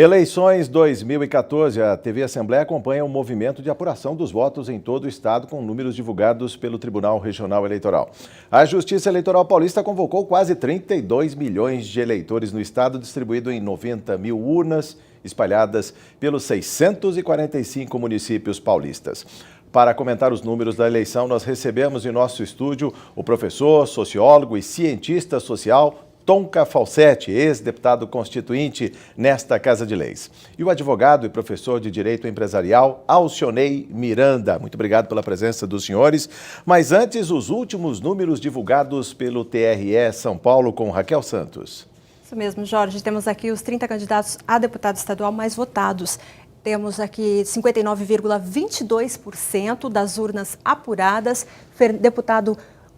Eleições 2014, a TV Assembleia acompanha o movimento de apuração dos votos em todo o estado com números divulgados pelo Tribunal Regional Eleitoral. A Justiça Eleitoral Paulista convocou quase 32 milhões de eleitores no estado, distribuído em 90 mil urnas espalhadas pelos 645 municípios paulistas. Para comentar os números da eleição, nós recebemos em nosso estúdio o professor, sociólogo e cientista social Tonka Falsetti, ex-deputado constituinte nesta Casa de Leis. E o advogado e professor de Direito Empresarial, Alcionei Miranda. Muito obrigado pela presença dos senhores. Mas antes, os últimos números divulgados pelo TRE São Paulo com Raquel Santos. Isso mesmo, Jorge. Temos aqui os 30 candidatos a deputado estadual mais votados. Temos aqui 59,22% das urnas apuradas.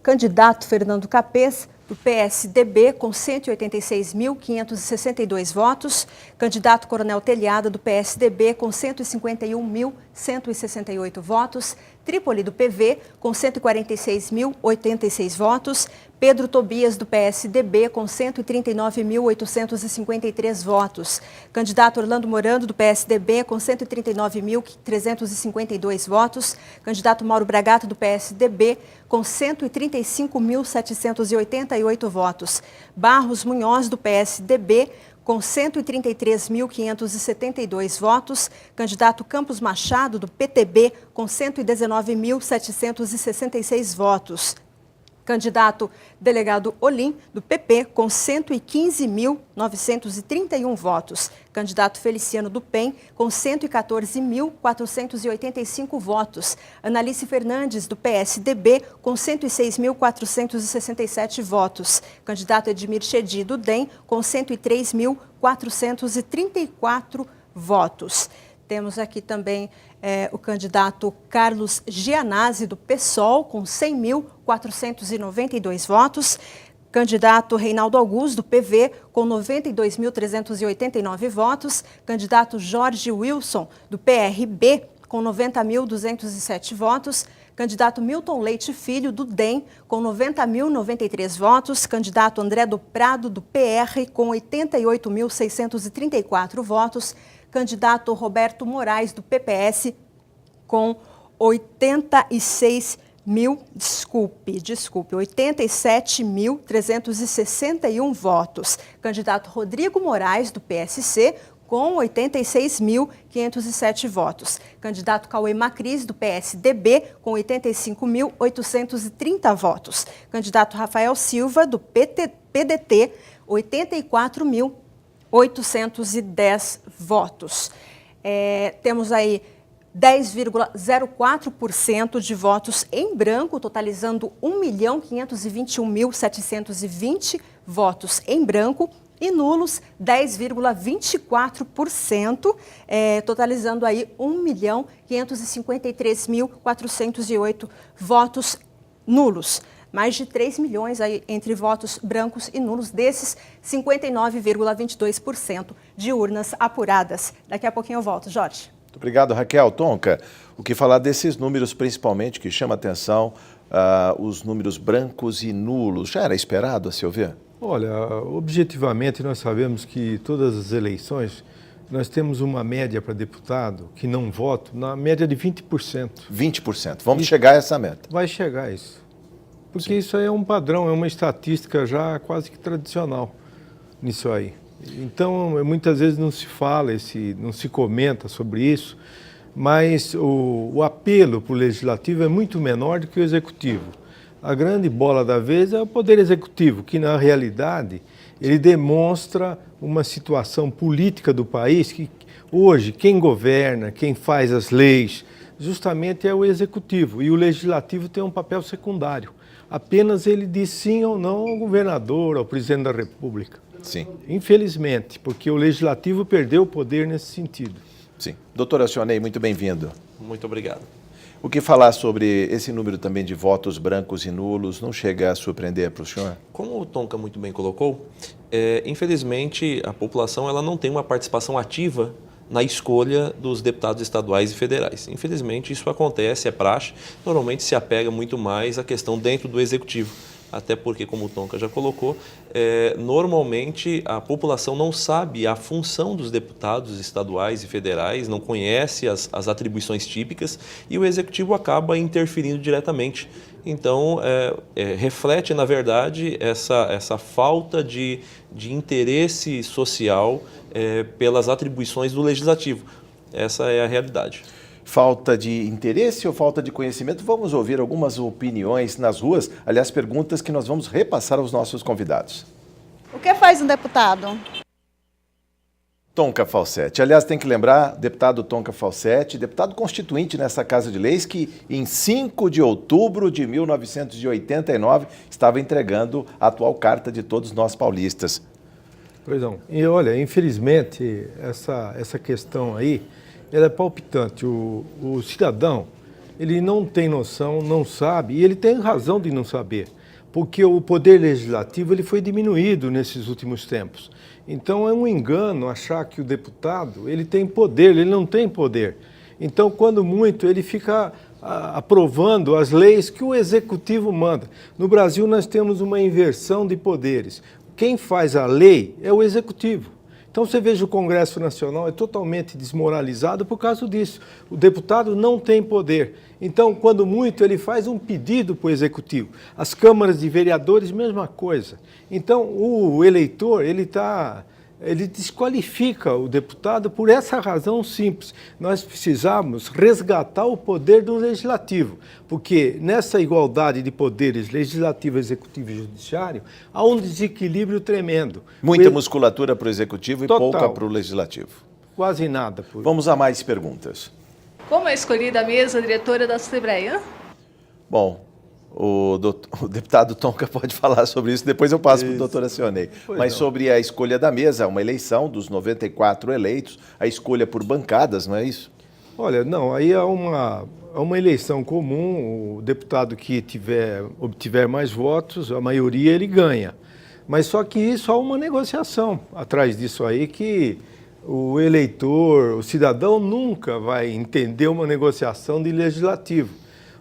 Candidato Fernando Capês, do PSDB, com 186.562 votos. Candidato Coronel Telhada, do PSDB, com 151.168 votos. Trípoli, do PV, com 146.086 votos. Pedro Tobias, do PSDB, com 139.853 votos. Candidato Orlando Morando, do PSDB, com 139.352 votos. Candidato Mauro Bragato, do PSDB, com 135.788 votos. Barros Munhoz, do PSDB, com 133.572 votos. Candidato Campos Machado, do PTB, com 119.766 votos. Candidato delegado Olim, do PP, com 115.931 votos. Candidato Feliciano do PEN, com 114.485 votos. Analice Fernandes, do PSDB, com 106.467 votos. Candidato Edmir Chedi, do DEM, com 103.434 votos. Temos aqui também o candidato Carlos Gianazzi, do PSOL, com 100.492 votos. Candidato Reinaldo Augusto, do PV, com 92.389 votos. Candidato Jorge Wilson, do PRB, com 90.207 votos. Candidato Milton Leite Filho, do DEM, com 90.093 votos. Candidato André do Prado, do PR, com 88.634 votos. Candidato Roberto Moraes, do PPS, com 87.361 votos. Candidato Rodrigo Moraes, do PSC, com 86.507 votos. Candidato Cauê Macris, do PSDB, com 85.830 votos. Candidato Rafael Silva, do PDT, 84.810 votos. Temos aí 10,04% de votos em branco, totalizando 1.521.720 votos em branco, e nulos 10,24%, totalizando aí 1.553.408 votos nulos. Mais de 3 milhões aí entre votos brancos e nulos, desses 59,22% de urnas apuradas. Daqui a pouquinho eu volto, Jorge. Muito obrigado, Raquel. Tonka, o que falar desses números principalmente que chama atenção, os números brancos e nulos? Já era esperado, a seu ver? Olha, objetivamente nós sabemos que todas as eleições nós temos uma média para deputado que não vota, na média de 20%. 20%. Vamos chegar a essa meta. Vai chegar a isso. Porque Sim. Isso aí é um padrão, é uma estatística já quase que tradicional nisso aí. Então, muitas vezes não se fala, não se comenta sobre isso, mas o apelo para o legislativo é muito menor do que o executivo. A grande bola da vez é o poder executivo, que na realidade ele demonstra uma situação política do país que hoje quem governa, quem faz as leis, justamente é o executivo, e o legislativo tem um papel secundário. Apenas ele diz sim ou não ao governador, ao presidente da República. Sim. Infelizmente, porque o legislativo perdeu o poder nesse sentido. Sim. Doutor Alcionei, muito bem-vindo. Muito obrigado. O que falar sobre esse número também de votos brancos e nulos não chega a surpreender para o senhor? Como o Tonka muito bem colocou, infelizmente a população ela não tem uma participação ativa na escolha dos deputados estaduais e federais. Infelizmente isso acontece, é praxe, normalmente se apega muito mais à questão dentro do executivo. até porque, como o Tonka já colocou, normalmente a população não sabe a função dos deputados estaduais e federais, não conhece as atribuições típicas e o Executivo acaba interferindo diretamente. Então, reflete, na verdade, essa falta de interesse social pelas atribuições do Legislativo. Essa é a realidade. Falta de interesse ou falta de conhecimento? Vamos ouvir algumas opiniões nas ruas, aliás, perguntas que nós vamos repassar aos nossos convidados. O que faz um deputado? Tonka Falsetti. Aliás, tem que lembrar, deputado Tonka Falsetti, deputado constituinte nessa Casa de Leis, que em 5 de outubro de 1989 estava entregando a atual carta de todos nós paulistas. Pois não. E olha, infelizmente, essa questão aí, ela é palpitante. O cidadão, ele não tem noção, não sabe, e ele tem razão de não saber, porque o poder legislativo ele foi diminuído nesses últimos tempos. Então é um engano achar que o deputado ele tem poder, ele não tem poder. Então, quando muito, ele fica aprovando as leis que o executivo manda. No Brasil, nós temos uma inversão de poderes. Quem faz a lei é o executivo. Então você veja o Congresso Nacional é totalmente desmoralizado por causa disso. O deputado não tem poder. Então, quando muito, ele faz um pedido para o Executivo. As câmaras de vereadores, mesma coisa. Então, o eleitor, ele desqualifica o deputado por essa razão simples. Nós precisamos resgatar o poder do Legislativo, porque nessa igualdade de poderes legislativo, executivo e judiciário, há um desequilíbrio tremendo. Muita musculatura para o Executivo e Total. pouca para o Legislativo. Quase nada. Vamos a mais perguntas. Como é escolhida a mesa diretora da Assembleia? Bom, o deputado Tonka pode falar sobre isso, depois eu passo para o doutor Acionei. Mas sobre a escolha da mesa, uma eleição dos 94 eleitos, a escolha por bancadas, não é isso? Olha, não, aí há uma eleição comum, o deputado que obtiver mais votos, a maioria ele ganha. Mas só que isso há uma negociação atrás disso aí que o eleitor, o cidadão nunca vai entender uma negociação de legislativo,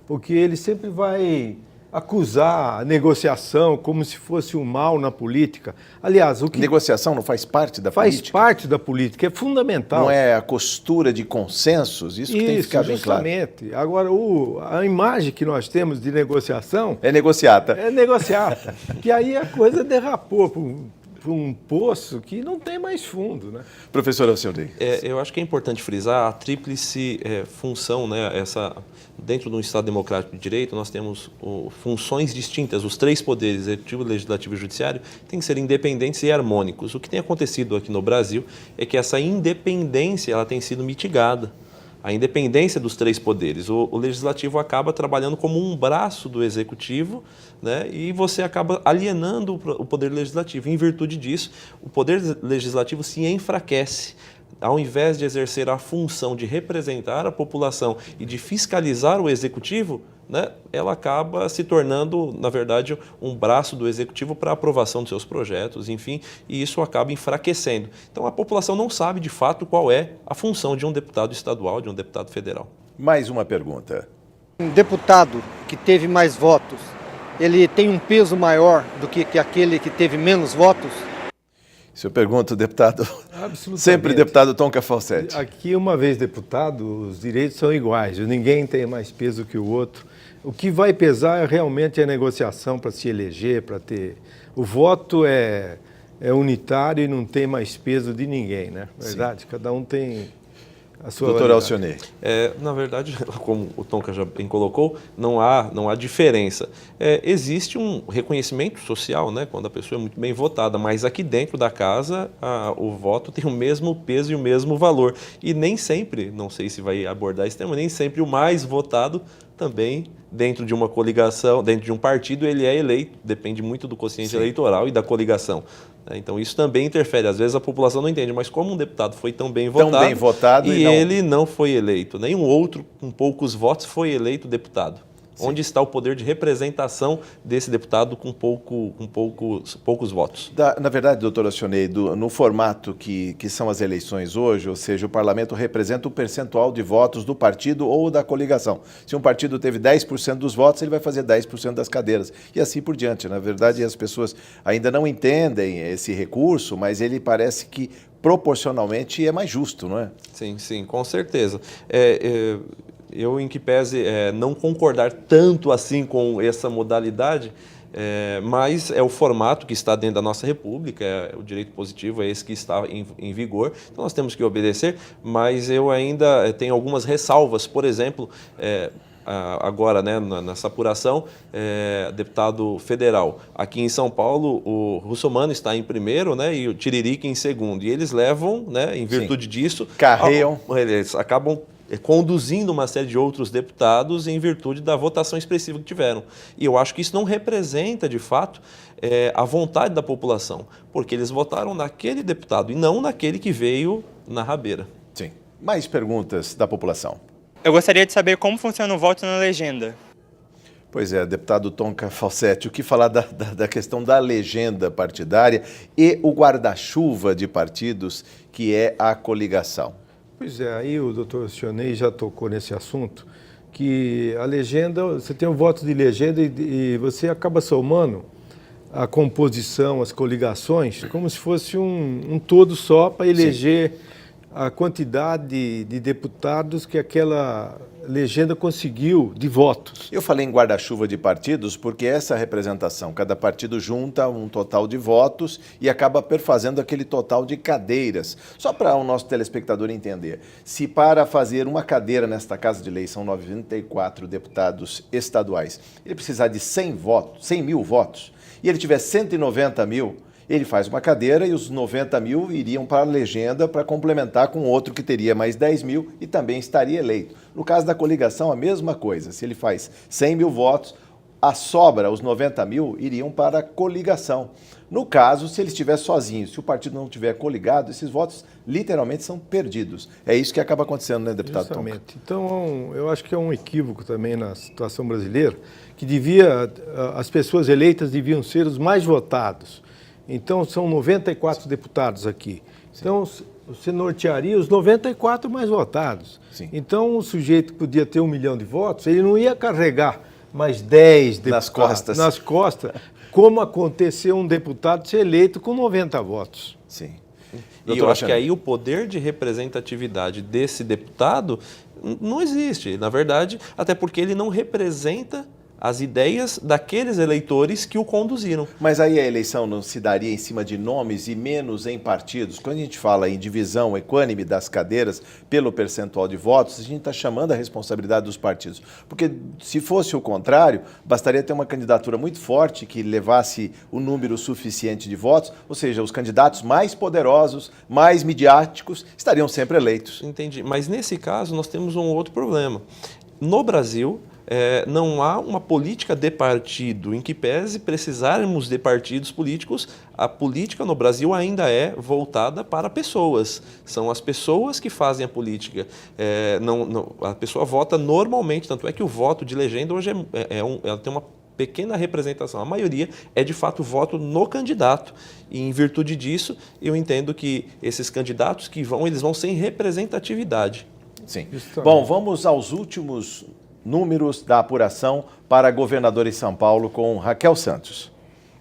porque ele sempre vai acusar a negociação como se fosse um mal na política. Aliás, o que negociação não faz parte da política? Faz parte da política, é fundamental. Não é a costura de consensos? Isso que tem que ficar bem claro. Justamente. Agora, a imagem que nós temos de negociação... É negociata. É negociata. Que aí a coisa derrapou para um poço que não tem mais fundo, né? Professor Alcione. Eu acho que é importante frisar a tríplice função, né? Dentro de um Estado democrático de direito, nós temos funções distintas. Os três poderes, executivo, legislativo e judiciário, têm que ser independentes e harmônicos. O que tem acontecido aqui no Brasil é que essa independência ela tem sido mitigada. A independência dos três poderes. O legislativo acaba trabalhando como um braço do executivo, né, e você acaba alienando o poder legislativo. Em virtude disso, o poder legislativo se enfraquece. Ao invés de exercer a função de representar a população e de fiscalizar o executivo, né, ela acaba se tornando, na verdade, um braço do executivo para a aprovação dos seus projetos, enfim, e isso acaba enfraquecendo. Então, a população não sabe, de fato, qual é a função de um deputado estadual, de um deputado federal. Mais uma pergunta. Um deputado que teve mais votos, ele tem um peso maior do que aquele que teve menos votos? Se eu pergunto, deputado, sempre deputado Tonka Falsetti. Aqui, uma vez deputado, os direitos são iguais, ninguém tem mais peso que o outro. O que vai pesar realmente a negociação para se eleger, para ter... O voto é unitário e não tem mais peso de ninguém, né? Verdade? Sim. Cada um tem a sua... Doutor Alcione. Na verdade, como o Tonka já bem colocou, não há diferença. Existe um reconhecimento social, né, quando a pessoa é muito bem votada, mas aqui dentro da casa o voto tem o mesmo peso e o mesmo valor. E nem sempre, não sei se vai abordar esse tema, nem sempre o mais votado também dentro de uma coligação, dentro de um partido, ele é eleito, depende muito do quociente eleitoral e da coligação. Então isso também interfere, às vezes a população não entende, mas como um deputado foi tão bem votado e ele não foi eleito, nenhum outro com poucos votos foi eleito deputado. Onde está o poder de representação desse deputado com poucos votos? Na verdade, doutor Alcionei, no formato que são as eleições hoje, ou seja, o parlamento representa o percentual de votos do partido ou da coligação. Se um partido teve 10% dos votos, ele vai fazer 10% das cadeiras. E assim por diante. Na verdade, as pessoas ainda não entendem esse recurso, mas ele parece que proporcionalmente é mais justo, não é? Sim, com certeza. Eu, em que pese não concordar tanto assim com essa modalidade, mas é o formato que está dentro da nossa República, o direito positivo é esse que está em vigor, então nós temos que obedecer, mas eu ainda tenho algumas ressalvas. Por exemplo, agora, né, nessa apuração, deputado federal. Aqui em São Paulo, o Russomano está em primeiro, né, e o Tiririca em segundo. E eles levam, né, em virtude disso... Carreiam. Eles acabam conduzindo uma série de outros deputados em virtude da votação expressiva que tiveram. E eu acho que isso não representa, de fato, a vontade da população, porque eles votaram naquele deputado e não naquele que veio na rabeira. Sim. Mais perguntas da população. Eu gostaria de saber como funciona o voto na legenda. Pois é, deputado Tonka Falsetti, o que falar da questão da legenda partidária e o guarda-chuva de partidos, que é a coligação? Pois é, aí o doutor Alcionei já tocou nesse assunto, que a legenda, você tem um voto de legenda e você acaba somando a composição, as coligações, como se fosse um todo só para eleger a quantidade de deputados que aquela legenda conseguiu de votos. Eu falei em guarda-chuva de partidos porque essa representação, cada partido junta um total de votos e acaba perfazendo aquele total de cadeiras. Só para o nosso telespectador entender, se para fazer uma cadeira nesta Casa de Lei são 94 deputados estaduais, ele precisar de 100 mil votos, e ele tiver 190 mil, ele faz uma cadeira e os 90 mil iriam para a legenda para complementar com outro que teria mais 10 mil e também estaria eleito. No caso da coligação, a mesma coisa. Se ele faz 100 mil votos, a sobra, os 90 mil, iriam para a coligação. No caso, se ele estiver sozinho, se o partido não estiver coligado, esses votos literalmente são perdidos. É isso que acaba acontecendo, né, deputado Tonka? Justamente. Então, eu acho que é um equívoco também na situação brasileira, que as pessoas eleitas deviam ser os mais votados. Então, são 94 deputados aqui. Então, você nortearia os 94 mais votados. Sim. Então, o sujeito que podia ter 1 milhão de votos, ele não ia carregar mais 10 deputados nas costas, como aconteceu um deputado ser eleito com 90 votos. Sim. E eu acho que aí o poder de representatividade desse deputado não existe, na verdade, até porque ele não representa as ideias daqueles eleitores que o conduziram. Mas aí a eleição não se daria em cima de nomes e menos em partidos? Quando a gente fala em divisão equânime das cadeiras pelo percentual de votos, a gente está chamando a responsabilidade dos partidos. Porque se fosse o contrário, bastaria ter uma candidatura muito forte que levasse o número suficiente de votos, ou seja, os candidatos mais poderosos, mais midiáticos, estariam sempre eleitos. Entendi. Mas nesse caso nós temos um outro problema. No Brasil, não há uma política de partido, em que pese precisarmos de partidos políticos, a política no Brasil ainda é voltada para pessoas. São as pessoas que fazem a política. A pessoa vota normalmente, tanto é que o voto de legenda hoje ela tem uma pequena representação. A maioria é, de fato, voto no candidato. E, em virtude disso, eu entendo que esses candidatos eles vão sem representatividade. Sim. Bom, vamos aos últimos números da apuração para governador em São Paulo com Raquel Santos.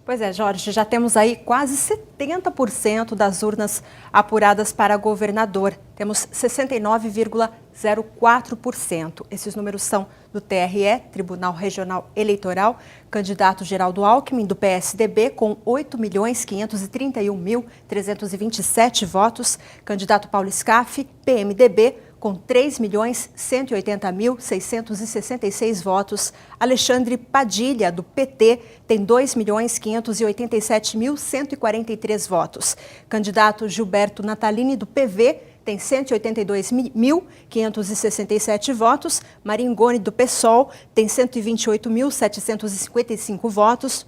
Pois é, Jorge, já temos aí quase 70% das urnas apuradas para governador. Temos 69,04%. Esses números são do TRE, Tribunal Regional Eleitoral, candidato Geraldo Alckmin, do PSDB, com 8.531.327 votos, candidato Paulo Scaff, PMDB, com 3.180.666 votos. Alexandre Padilha, do PT, tem 2.587.143 votos. Candidato Gilberto Natalini, do PV, tem 182.567 votos. Maringoni, do PSOL, tem 128.755 votos.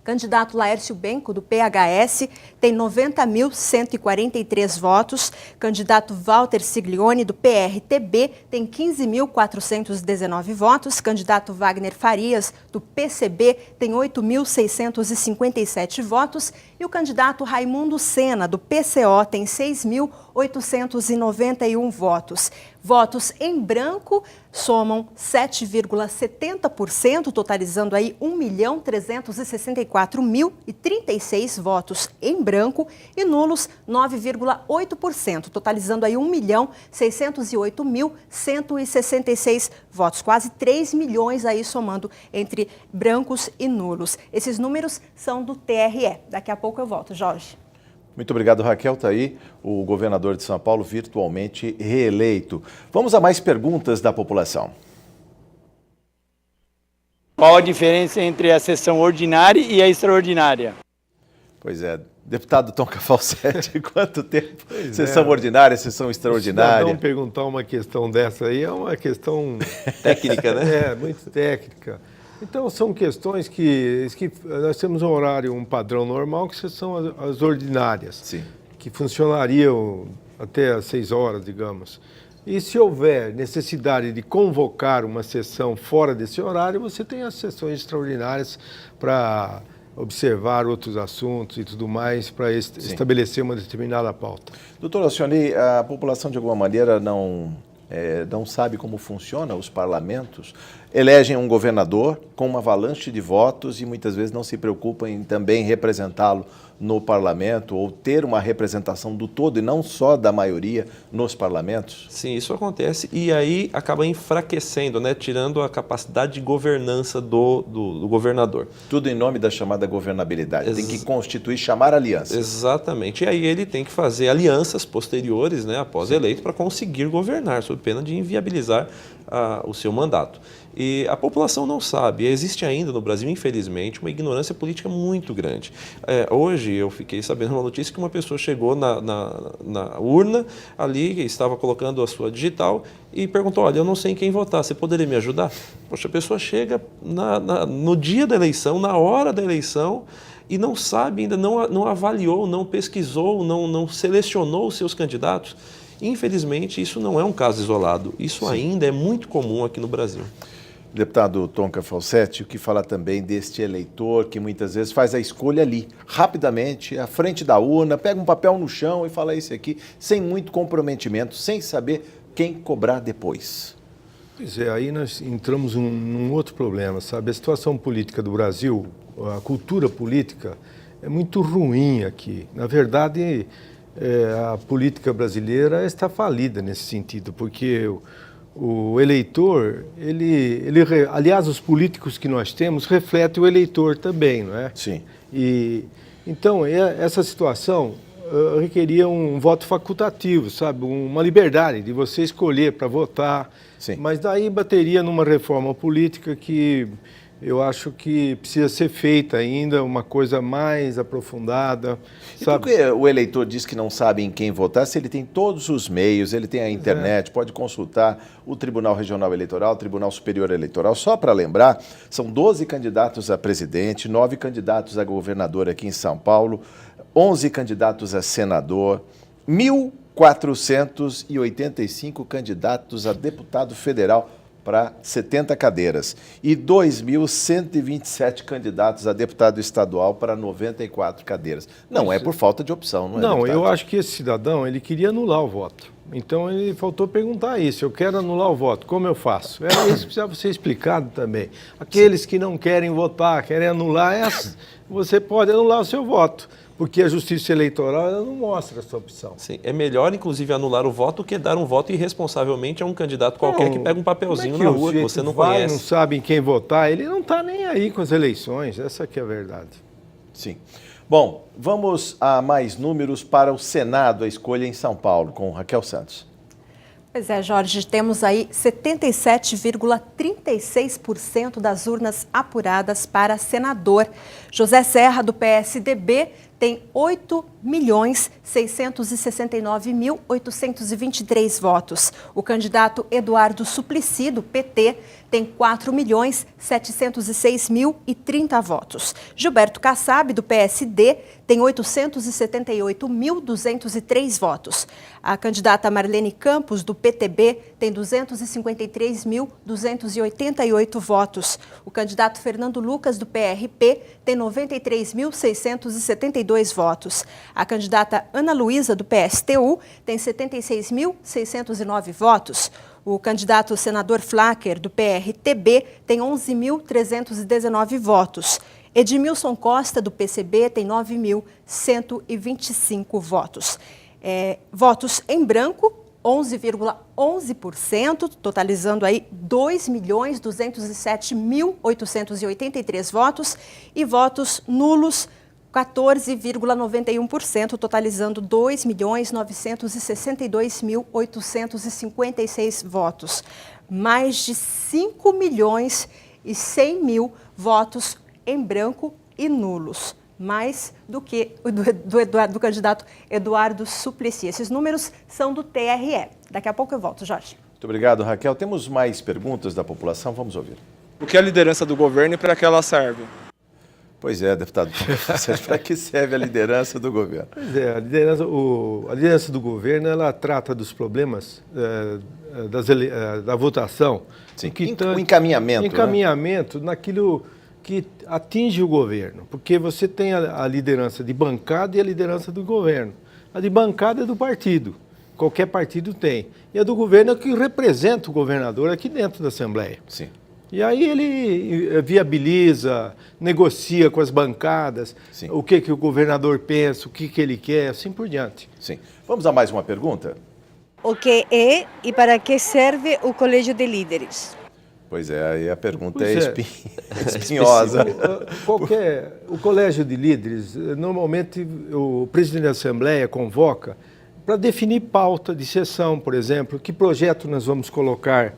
Candidato Laércio Benco, do PHS, tem 90.143 votos. Candidato Walter Siglione, do PRTB, tem 15.419 votos. Candidato Wagner Farias, do PCB, tem 8.657 votos. E o candidato Raimundo Sena, do PCO, tem 6.891 votos. Votos em branco somam 7,70%, totalizando aí 1.364.036 votos em branco, e nulos 9,8%, totalizando aí 1.608.166 votos, quase 3 milhões aí somando entre brancos e nulos. Esses números são do TRE. Daqui a pouco eu volto, Jorge. Muito obrigado, Raquel. Está aí o governador de São Paulo virtualmente reeleito. Vamos a mais perguntas da população. Qual a diferença entre a sessão ordinária e a extraordinária? Pois é, deputado Tonka Falsetti, quanto tempo? Sessão ordinária, sessão extraordinária. Não perguntar uma questão dessa aí é uma questão técnica, né? É, muito técnica. Então, são questões que nós temos um horário, um padrão normal, que são as ordinárias, sim, que funcionariam até às 6 horas, digamos. E se houver necessidade de convocar uma sessão fora desse horário, você tem as sessões extraordinárias para observar outros assuntos e tudo mais, para estabelecer uma determinada pauta. Doutor Alcione, a população de alguma maneira não sabe como funciona os parlamentos, elegem um governador com uma avalanche de votos e muitas vezes não se preocupam em também representá-lo no parlamento ou ter uma representação do todo e não só da maioria nos parlamentos? Sim, isso acontece e aí acaba enfraquecendo, né, tirando a capacidade de governança do governador. Tudo em nome da chamada governabilidade. Tem que constituir, chamar alianças. Exatamente. E aí ele tem que fazer alianças posteriores, né, após eleito, para conseguir governar, sob pena de inviabilizar o seu mandato. E a população não sabe. Existe ainda no Brasil, infelizmente, uma ignorância política muito grande. Hoje eu fiquei sabendo uma notícia que uma pessoa chegou na urna ali, estava colocando a sua digital e perguntou: olha, eu não sei em quem votar, você poderia me ajudar? Poxa, a pessoa chega no dia da eleição, na hora da eleição, e não sabe ainda, não avaliou, não pesquisou, não selecionou os seus candidatos. Infelizmente, isso não é um caso isolado. Isso ainda é muito comum aqui no Brasil. Deputado Tonka Falsetti, o que fala também deste eleitor que muitas vezes faz a escolha ali, rapidamente, à frente da urna, pega um papel no chão e fala isso aqui, sem muito comprometimento, sem saber quem cobrar depois. Pois é, aí nós entramos num outro problema, sabe? A situação política do Brasil, a cultura política é muito ruim aqui. Na verdade, a política brasileira está falida nesse sentido, porque o eleitor, aliás, os políticos que nós temos refletem o eleitor também, não é? Sim. Então, essa situação requeria um voto facultativo, sabe? Uma liberdade de você escolher para votar. Sim. Mas daí bateria numa reforma política que eu acho que precisa ser feita ainda, uma coisa mais aprofundada. E por que o eleitor diz que não sabe em quem votar, se ele tem todos os meios, ele tem a internet, pode consultar o Tribunal Regional Eleitoral, o Tribunal Superior Eleitoral. Só para lembrar, são 12 candidatos a presidente, 9 candidatos a governador aqui em São Paulo, 11 candidatos a senador, 1.485 candidatos a deputado federal para 70 cadeiras e 2.127 candidatos a deputado estadual para 94 cadeiras. Não é por falta de opção, não é? Não, deputado? eu acho que esse cidadão, ele queria anular o voto. Então, ele faltou perguntar isso. Eu quero anular o voto, como eu faço? Era isso que precisava ser explicado também. Aqueles que não querem votar, querem anular, você pode anular o seu voto, porque a Justiça Eleitoral ela não mostra essa opção. Sim, é melhor, inclusive, anular o voto do que dar um voto irresponsavelmente a um candidato qualquer que pega um papelzinho na rua que você não conhece. Não sabe em quem votar, ele não está nem aí com as eleições, essa que é a verdade. Sim. Bom, vamos a mais números para o Senado, a escolha em São Paulo, com Raquel Santos. Pois é, Jorge, temos aí 77,36% das urnas apuradas para senador. José Serra, do PSDB, tem 4.669.823 votos. O candidato Eduardo Suplicy, do PT, tem 4.706.030 votos. Gilberto Kassab, do PSD, tem 878.203 votos. A candidata Marlene Campos, do PTB, tem 253.288 votos. O candidato Fernando Lucas, do PRP, tem 93.672 votos. A candidata Ana Luísa, do PSTU, tem 76.609 votos. O candidato senador Flacker, do PRTB, tem 11.319 votos. Edmilson Costa, do PCB, tem 9.125 votos. Votos em branco, 11,11%, totalizando aí 2.207.883 votos, e votos nulos, 14,91%, totalizando 2.962.856 votos. Mais de 5.100.000 votos em branco e nulos, mais do que do candidato Eduardo Suplicy. Esses números são do TRE. Daqui a pouco eu volto, Jorge. Muito obrigado, Raquel. Temos mais perguntas da população, vamos ouvir. O que é a liderança do governo e para que ela serve? Pois é, deputado, para que serve a liderança do governo? Pois é, a liderança do governo, ela trata dos problemas da votação. Sim, o encaminhamento. Encaminhamento, né? Naquilo que atinge o governo, porque você tem a liderança de bancada e a liderança do governo. A de bancada é do partido, qualquer partido tem. E a do governo é o que representa o governador aqui dentro da Assembleia. Sim. E aí ele viabiliza, negocia com as bancadas, sim, o que o governador pensa, o que ele quer, assim por diante. Sim. Vamos a mais uma pergunta? O que é e para que serve o Colégio de Líderes? Pois é, aí a pergunta espinhosa. O Colégio de Líderes, normalmente o presidente da Assembleia convoca para definir pauta de sessão, por exemplo, que projeto nós vamos colocar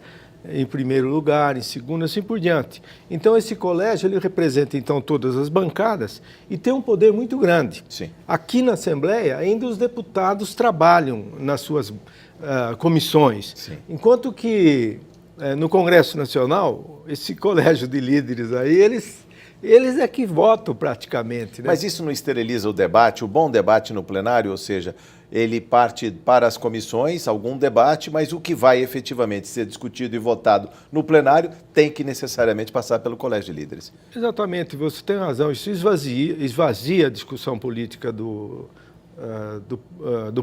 em primeiro lugar, em segundo, assim por diante. Então, esse colégio, ele representa, então, todas as bancadas e tem um poder muito grande. Sim. Aqui na Assembleia, ainda os deputados trabalham nas suas comissões. Sim. Enquanto que no Congresso Nacional, esse colégio de líderes aí, eles é que votam praticamente, né? Mas isso não esteriliza o debate, o bom debate no plenário, ou seja, ele parte para as comissões, algum debate, mas o que vai efetivamente ser discutido e votado no plenário tem que necessariamente passar pelo Colégio de Líderes. Exatamente, você tem razão. Isso esvazia a discussão política do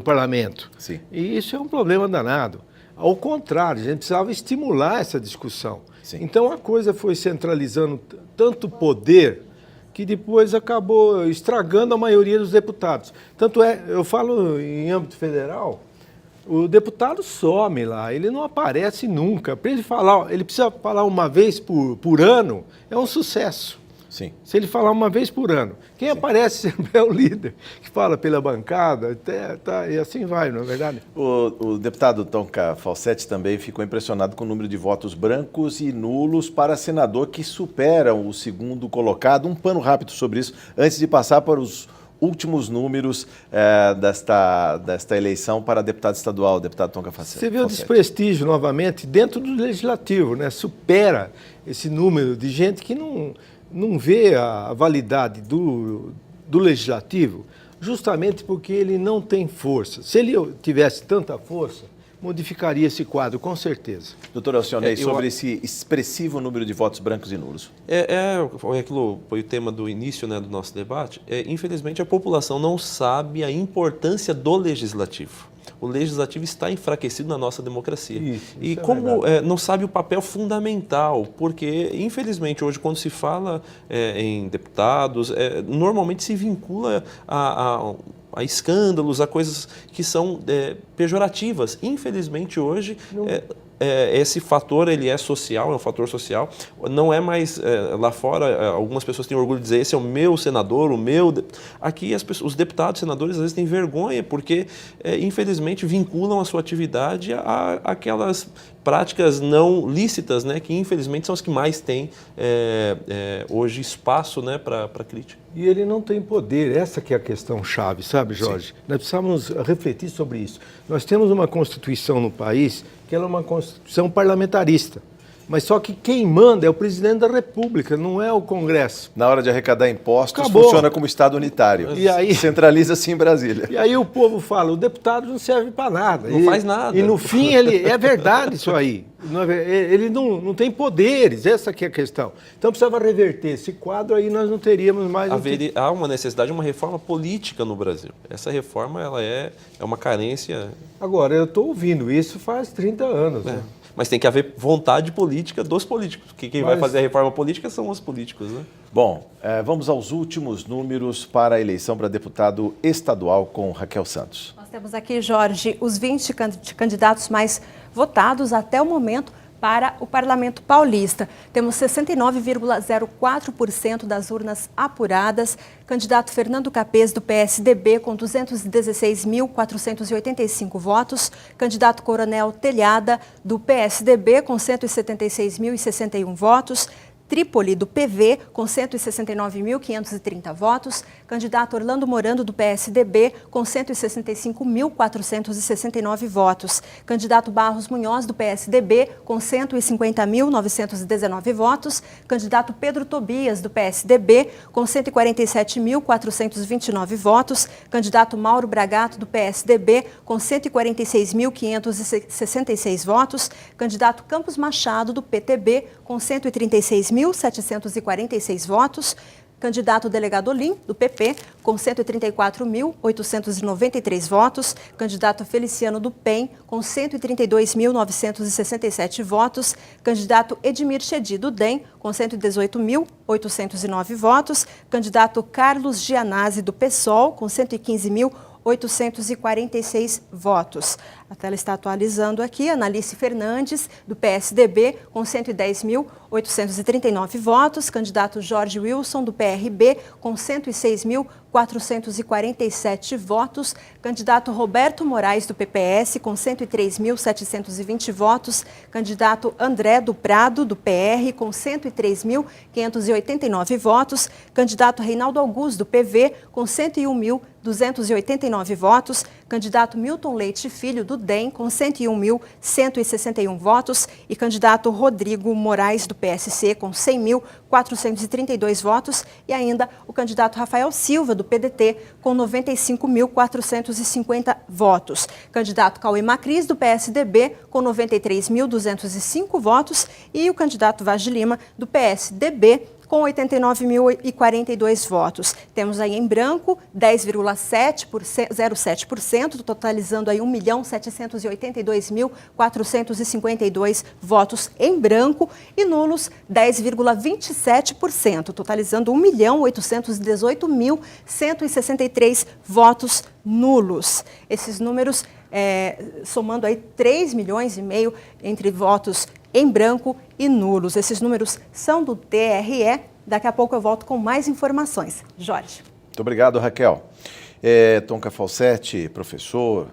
parlamento. Sim. E isso é um problema danado. Ao contrário, a gente precisava estimular essa discussão. Sim. Então a coisa foi centralizando tanto poder que depois acabou estragando a maioria dos deputados. Tanto é, eu falo em âmbito federal, o deputado some lá, ele não aparece nunca. Para ele falar, ele precisa falar uma vez por ano, é um sucesso. Sim. Se ele falar uma vez por ano. Quem aparece sempre é o líder, que fala pela bancada, e assim vai, não é verdade? O deputado Tonka Falsetti também ficou impressionado com o número de votos brancos e nulos para senador que superam o segundo colocado. Um pano rápido sobre isso, antes de passar para os últimos números desta eleição para deputado estadual, deputado Tonka Falsetti. Você vê o desprestígio novamente dentro do legislativo, né? Supera esse número de gente que não vê a validade do legislativo, justamente porque ele não tem força. Se ele tivesse tanta força, modificaria esse quadro, com certeza. Doutor Alcionei, sobre esse expressivo número de votos brancos e nulos. Aquilo foi o tema do início, né, do nosso debate. Infelizmente, a população não sabe a importância do legislativo. O legislativo está enfraquecido na nossa democracia. Isso não sabe o papel fundamental, porque, infelizmente, hoje, quando se fala em deputados, normalmente se vincula a escândalos, a coisas que são pejorativas. Infelizmente, hoje, esse fator ele é social, é um fator social. Não é mais lá fora, algumas pessoas têm orgulho de dizer, esse é o meu senador, o meu... Aqui os deputados, senadores, às vezes têm vergonha, porque, infelizmente, vinculam a sua atividade àquelas práticas não lícitas, né, que, infelizmente, são as que mais têm hoje espaço, né, para crítica. e ele não tem poder. Essa que é a questão chave, sabe, Jorge? Sim. Nós precisamos refletir sobre isso. Nós temos uma Constituição no país que ela é uma Constituição parlamentarista. Mas só que quem manda é o presidente da República, não é o Congresso. Na hora de arrecadar impostos, acabou. Funciona como Estado unitário. E aí, centraliza-se em Brasília. E aí o povo fala, o deputado não serve para nada. Não faz nada. E no fim, é verdade isso aí. Ele não tem poderes, essa que é a questão. Então precisava reverter esse quadro, aí nós não teríamos mais... Há uma necessidade de uma reforma política no Brasil. Essa reforma ela é uma carência... Agora, eu estou ouvindo isso faz 30 anos. Né? Mas tem que haver vontade política dos políticos, porque quem vai fazer a reforma política são os políticos, né? Bom, vamos aos últimos números para a eleição para deputado estadual com Raquel Santos. Nós temos aqui, Jorge, os 20 candidatos mais votados até o momento para o Parlamento Paulista. Temos 69,04% das urnas apuradas. Candidato Fernando Capês, do PSDB, com 216.485 votos. Candidato Coronel Telhada, do PSDB, com 176.061 votos. Trípoli, do PV, com 169.530 votos. Candidato Orlando Morando, do PSDB, com 165.469 votos. Candidato Barros Munhoz, do PSDB, com 150.919 votos. Candidato Pedro Tobias, do PSDB, com 147.429 votos. Candidato Mauro Bragato, do PSDB, com 146.566 votos. Candidato Campos Machado, do PTB, com 136.746 votos. Candidato Delegado Olim, do PP, com 134.893 votos. Candidato Feliciano do PEN, com 132.967 votos. Candidato Edmir Chedi, do DEM, com 118.809 votos. Candidato Carlos Gianazzi, do PSOL, com 115.846 votos. A tela está atualizando aqui. Analice Fernandes, do PSDB, com 110.839 votos. Candidato Jorge Wilson, do PRB, com 106.447 votos. Candidato Roberto Moraes, do PPS, com 103.720 votos. Candidato André do Prado, do PR, com 103.589 votos. Candidato Reinaldo Augusto, do PV, com 101.289 votos. Candidato Milton Leite Filho, do DEM, com 101.161 votos. E candidato Rodrigo Moraes, do PSC, com 100.432 votos. E ainda o candidato Rafael Silva, do PDT, com 95.450 votos. Candidato Cauê Macris, do PSDB, com 93.205 votos. E o candidato Vaz de Lima, do PSDB, com 89.042 votos. Temos aí em branco 10,07%, totalizando aí 1.782.452 votos em branco, e nulos 10,27%, totalizando 1.818.163 votos nulos. Esses números somando aí 3,5 milhões entre votos em branco e nulos. Esses números são do TRE. Daqui a pouco eu volto com mais informações. Jorge. Muito obrigado, Raquel. Tonka Falsetti, professor,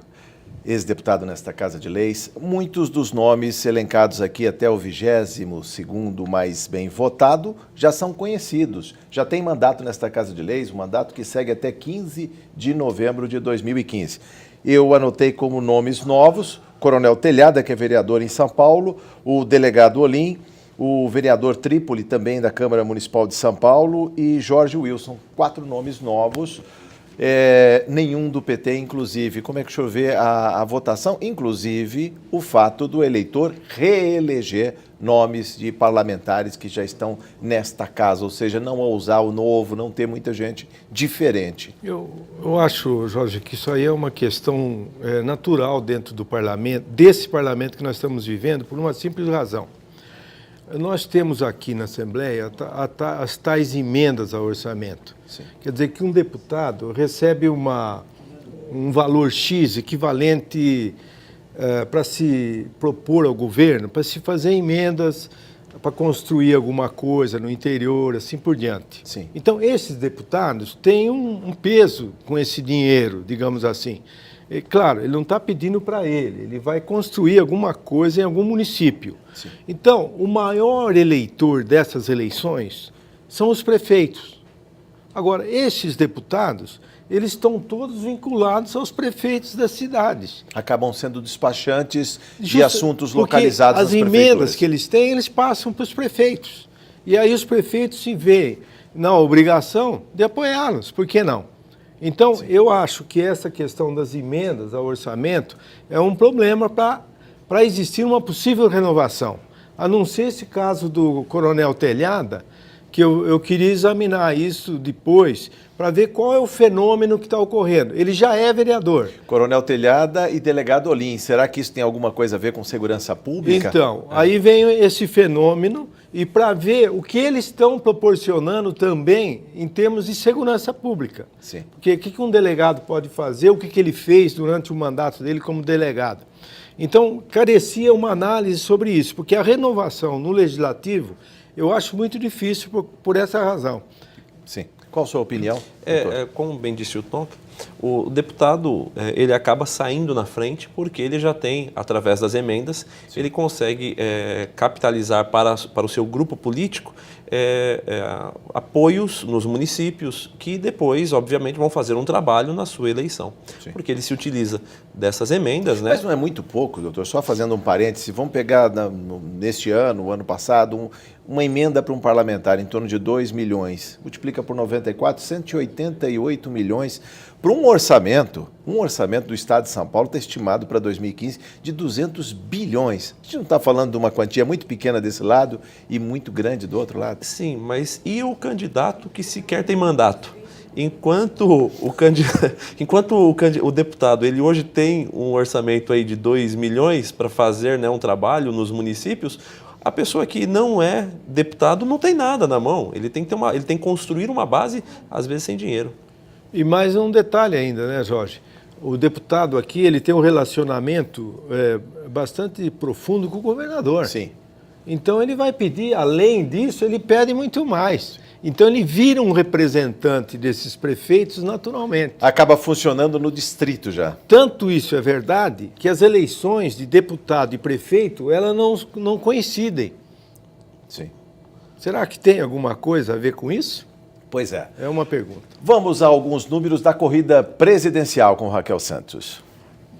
ex-deputado nesta Casa de Leis. Muitos dos nomes elencados aqui até o 22º mais bem votado já são conhecidos. Já tem mandato nesta Casa de Leis, um mandato que segue até 15 de novembro de 2015. Eu anotei como nomes novos: Coronel Telhada, que é vereador em São Paulo, o delegado Olim, o vereador Trípoli, também da Câmara Municipal de São Paulo, e Jorge Wilson. 4 nomes novos, nenhum do PT, inclusive. Como é que o senhor vê a votação? Inclusive, o fato do eleitor reeleger nomes de parlamentares que já estão nesta casa, ou seja, não ousar o novo, não ter muita gente diferente. Eu acho, Jorge, que isso aí é uma questão natural dentro do parlamento, desse parlamento que nós estamos vivendo, por uma simples razão. Nós temos aqui na Assembleia as tais emendas ao orçamento. Sim. Quer dizer que um deputado recebe um valor X equivalente para se propor ao governo, para se fazer emendas, para construir alguma coisa no interior, assim por diante. Sim. Então, esses deputados têm um peso com esse dinheiro, digamos assim. E, claro, ele não está pedindo para ele vai construir alguma coisa em algum município. Sim. Então, o maior eleitor dessas eleições são os prefeitos. Agora, esses deputados, eles estão todos vinculados aos prefeitos das cidades. Acabam sendo despachantes de assuntos localizados nas prefeituras. As emendas que eles têm, eles passam para os prefeitos. E aí os prefeitos se veem na obrigação de apoiá-los. Por que não? Então, sim, eu acho que essa questão das emendas ao orçamento é um problema para existir uma possível renovação. A não ser esse caso do Coronel Telhada, que eu queria examinar isso depois para ver qual é o fenômeno que está ocorrendo. Ele já é vereador. Coronel Telhada e delegado Olim, será que isso tem alguma coisa a ver com segurança pública? Então, aí vem esse fenômeno e para ver o que eles estão proporcionando também em termos de segurança pública. Sim. Porque o que um delegado pode fazer, o que ele fez durante o mandato dele como delegado. Então, carecia uma análise sobre isso, porque a renovação no legislativo eu acho muito difícil por essa razão. Sim. Qual a sua opinião? Como bem disse o Tonka, o deputado ele acaba saindo na frente porque ele já tem, através das emendas, sim, ele consegue capitalizar para o seu grupo político apoios nos municípios que depois, obviamente, vão fazer um trabalho na sua eleição. Sim. Porque ele se utiliza dessas emendas, né? Mas não é muito pouco, doutor? Só fazendo um parêntese, vamos pegar neste ano, o ano passado, uma emenda para um parlamentar em torno de 2 milhões, multiplica por 94, 188 milhões. Para um orçamento do Estado de São Paulo está estimado para 2015 de 200 bilhões. A gente não está falando de uma quantia muito pequena desse lado e muito grande do outro lado? Sim, mas e o candidato que sequer tem mandato? Enquanto o deputado ele hoje tem um orçamento aí de 2 milhões para fazer, né, um trabalho nos municípios, a pessoa que não é deputado não tem nada na mão. Ele tem que construir uma base, às vezes sem dinheiro. E mais um detalhe ainda, né, Jorge? O deputado aqui ele tem um relacionamento bastante profundo com o governador. Sim. Então ele vai pedir, além disso, ele pede muito mais. Então ele vira um representante desses prefeitos naturalmente. Acaba funcionando no distrito já. Tanto isso é verdade que as eleições de deputado e prefeito, elas não coincidem. Sim. Será que tem alguma coisa a ver com isso? Pois é. É uma pergunta. Vamos a alguns números da corrida presidencial com Raquel Santos.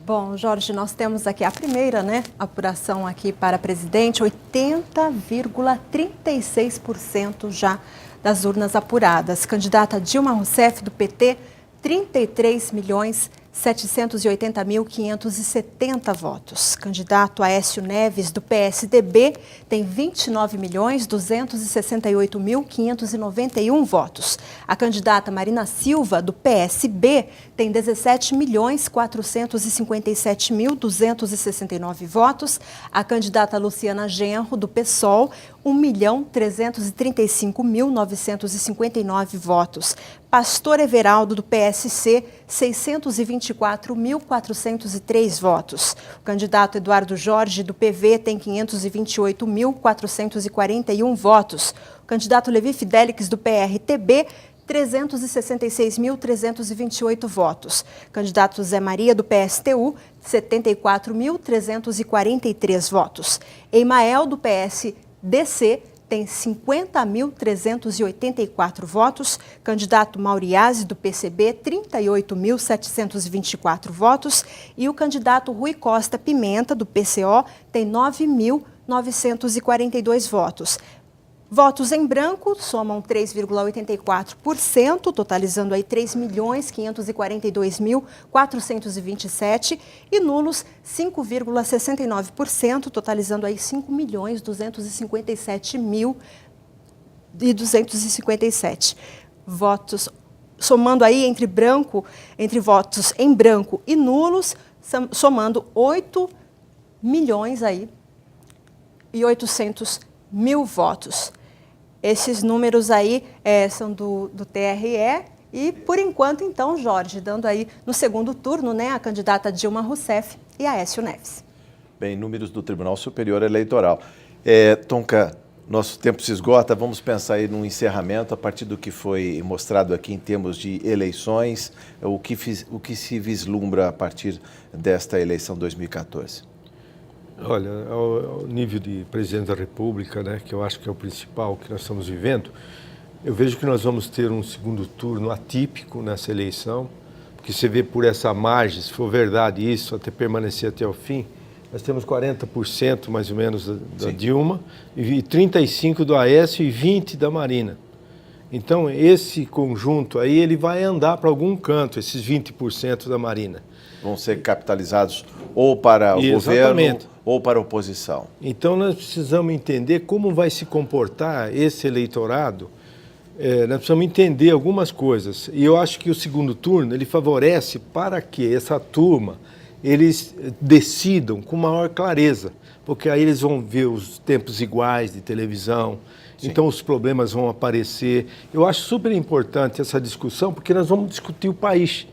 Bom, Jorge, nós temos aqui a primeira, né, apuração aqui para presidente, 80,36% já das urnas apuradas. Candidata Dilma Rousseff, do PT, 33.780.570 votos. Candidato Aécio Neves, do PSDB, tem 29.268.591 votos. A candidata Marina Silva, do PSB, tem 17.457.269 votos. A candidata Luciana Genro, do PSOL, 1.335.959 votos. Pastor Everaldo, do PSC, 624.403 votos. O candidato Eduardo Jorge, do PV, tem 528.441 votos. O candidato Levi Fidelix, do PRTB, 366.328 votos. Candidato Zé Maria, do PSTU, 74.343 votos. Emael, do PSDC, tem 50.384 votos. Candidato Mauriase, do PCB, 38.724 votos. E o candidato Rui Costa Pimenta, do PCO, tem 9.942 votos. Votos em branco somam 3,84%, totalizando aí 3.542.427 e nulos 5,69%, totalizando aí 5.257.257 votos. Somando aí entre votos em branco e nulos, somando 8 milhões aí e 800 mil votos. Esses números aí são do TRE e, por enquanto, então, Jorge, dando aí no segundo turno, né, a candidata Dilma Rousseff e Aécio Neves. Bem, números do Tribunal Superior Eleitoral. Tonka, nosso tempo se esgota, vamos pensar aí num encerramento a partir do que foi mostrado aqui em termos de eleições, o que se vislumbra a partir desta eleição 2014. Olha, ao nível de presidente da República, né, que eu acho que é o principal que nós estamos vivendo, Eu vejo que nós vamos ter um segundo turno atípico nessa eleição, porque você vê por essa margem, se for verdade isso, até permanecer até o fim, nós temos 40% mais ou menos da Dilma, e 35% do Aécio e 20% da Marina. Então, esse conjunto aí, ele vai andar para algum canto, esses 20% da Marina. Vão ser capitalizados ou para o governo ou para a oposição. Então, nós precisamos entender como vai se comportar esse eleitorado. Nós precisamos entender algumas coisas. E eu acho que o segundo turno, ele favorece para que essa turma, eles decidam com maior clareza, porque aí eles vão ver os tempos iguais de televisão, então os problemas vão aparecer. Eu acho super importante essa discussão, porque nós vamos discutir o país.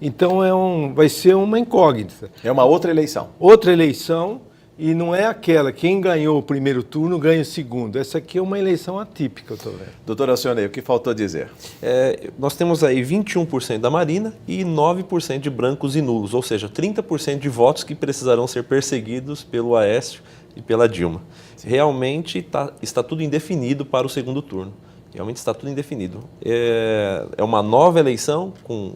Então vai ser uma incógnita. É uma outra eleição. Outra eleição, e não é aquela, quem ganhou o primeiro turno ganha o segundo. Essa aqui é uma eleição atípica, eu estou vendo. Doutor Alcionei, o que faltou dizer? Nós temos aí 21% da Marina e 9% de brancos e nulos, ou seja, 30% de votos que precisarão ser perseguidos pelo Aécio e pela Dilma. Realmente está tudo indefinido para o segundo turno. Realmente está tudo indefinido. É uma nova eleição com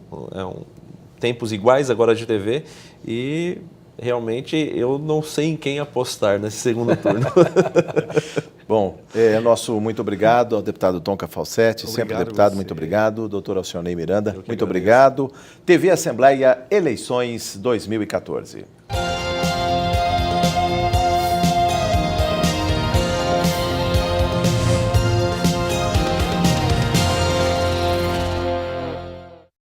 tempos iguais agora de TV e realmente eu não sei em quem apostar nesse segundo turno. Bom, nosso muito obrigado ao deputado Tonka Falsetti, sempre deputado, muito obrigado. Doutor Alcionei Miranda, muito obrigado. TV Assembleia, eleições 2014.